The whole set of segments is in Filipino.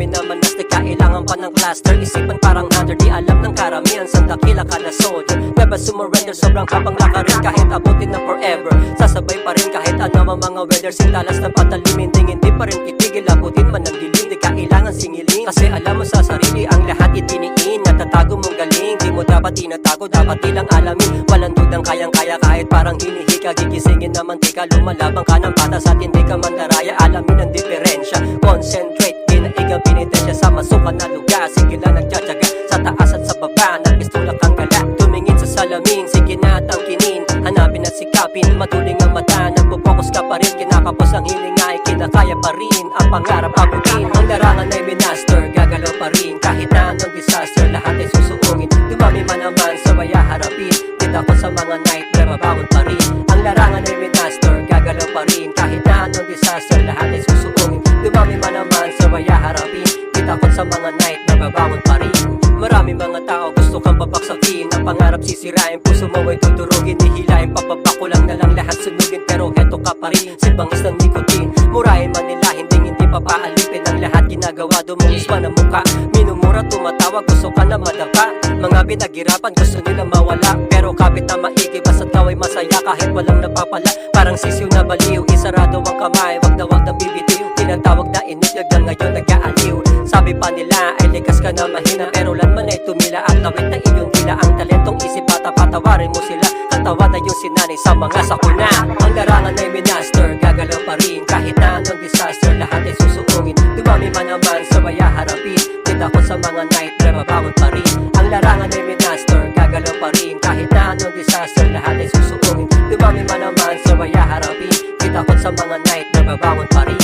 marami naman nas di kailangan pa ng cluster. Isipan parang hunter, di alam ng karamihan saan dakila ka na soldier. Never surrender, sobrang habang lakarin kahit abutin na forever. Sasabay pa rin kahit ano ang mga weather. Sintalas na patalimin, hindi pa rin titigil. Abutin man ng dilim, di kailangan singilin. Kasi alam mo sa sarili ang lahat itiniin. Natatago mong galing, di mo dapat tinatago, dapat ilang alamin. Walang dudang kayang-kaya kahit parang hinihika. Gigisingin na mantika, lumalabang ka ng patas at hindi ka mandaraya. Alamin ang diferensya, concentrate, pinaigang pinitensya sa masukan na lugar. Sige lang nagtsatsaga sa taas at sa baba, nagpistula kang gala. Tumingin sa salamin, sige na tangkinin, hanapin at sikapin, matuling ang mata. Nagpo-focus ka pa rin, kinakapos ang hininga ay kinakaya pa rin. Ang pangarap abutin, ang larangan ay minaster. Gagalaw pa rin, kahit na anong disaster, lahat ay susuungin. Dumami man naman, sabaya harapin. Dito ako sa mga nightmare, mabangon pa rin. Ang larangan ay minaster, gagalaw pa rin, kahit na anong disaster, lahat ay susuungin. Dumami man naman, sabaya harapin. Dito ako sa mga nightmare, mabangon pa rin. Maraming mga tao gusto kang papaksakin. Ang pangarap sisirain, puso mo ay tuturugin. Hihilain, papabako lang na lang lahat sunugin. Pero heto ka pa rin, silbangis ng nikotin. Murahin man nila, hindi papaalipin. Ang lahat ginagawa, dumungis pa ng muka. Minumura, tumatawa, gusto ka na madapa. Mga pinaghirapan, gusto nila mawala. Pero kapit na maigi, basta't ikaw ay masaya. Kahit walang napapala, parang sisiw na baliw. Isarado ang kamay, wag na bibitiw. Tinatawag na inigag na ngayon nag-aaliw. Sabi pa nila ay likas ka na mahina, pero lanman ay tumila at lawit na iyong dila. Ang talentong isip bata, patawarin mo sila. Katawa na yung sinanay sa mga sakuna. Ang larangan ay minaster, gagalaw pa rin, kahit na anong disaster, lahat ay susuungin. Dumami man naman, sabaya harapin. Dito ako sa mga nightmare, mabangon pa rin. Ang larangan ay minaster, gagalaw pa rin, kahit na anong disaster, lahat ay susuungin. Dumami man naman, sabaya harapin. Dito ako sa mga nightmare, mabangon pa rin.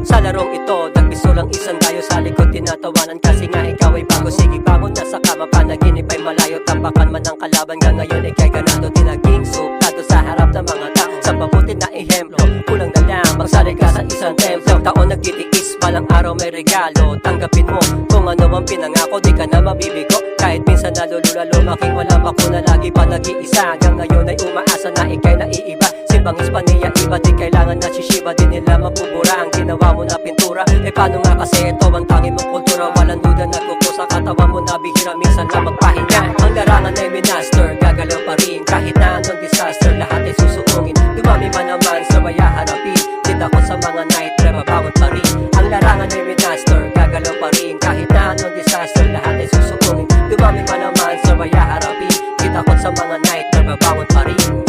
Sa larong ito, nagbiso lang isang dayo sa likod, tinatawanan kasi nga ikaw ay bago. Sige bangon na sa kama, panaginip ay malayo. Tambakan man ang kalaban, nga ngayon ay kay ganado. Tinaging suplado sa harap ng mga tao, sa mabuti na ehemplo. Kulang na lang, magsali ka sa isang templo. Taon nagtitiis, balang araw may regalo. Tanggapin mo, kung ano ang pinangako, di ka na mabibigo. Kahit minsan nalulula, lumaking walang bakuna, lagi pa nag-iisa. Hanggang ngayon ay umaasa na ikay naiiba. Simbangis pa niya iba, di kailangan na shishiba. Di nila mabubura ang ginawa mo na pintura. Eh paano nga kasi ito ang tangi mong kultura. Walang duda nagkukusa, katawan mo na bihira, minsan lang magpahinga. Ang larangan ay minaster, gagalaw pa rin, kahit na anong disaster, lahat ay susuungin. Dumami man naman, sabaya harapin. Dito ako sa mga nightmare, mabangon pa rin. Ang larangan ay minaster, gagalaw pa rin, kahit na anong disaster, lahat ay susuungin. Dumami man naman, sabaya harapin. Dito ako sa mga nightmare, mabangon pa rin.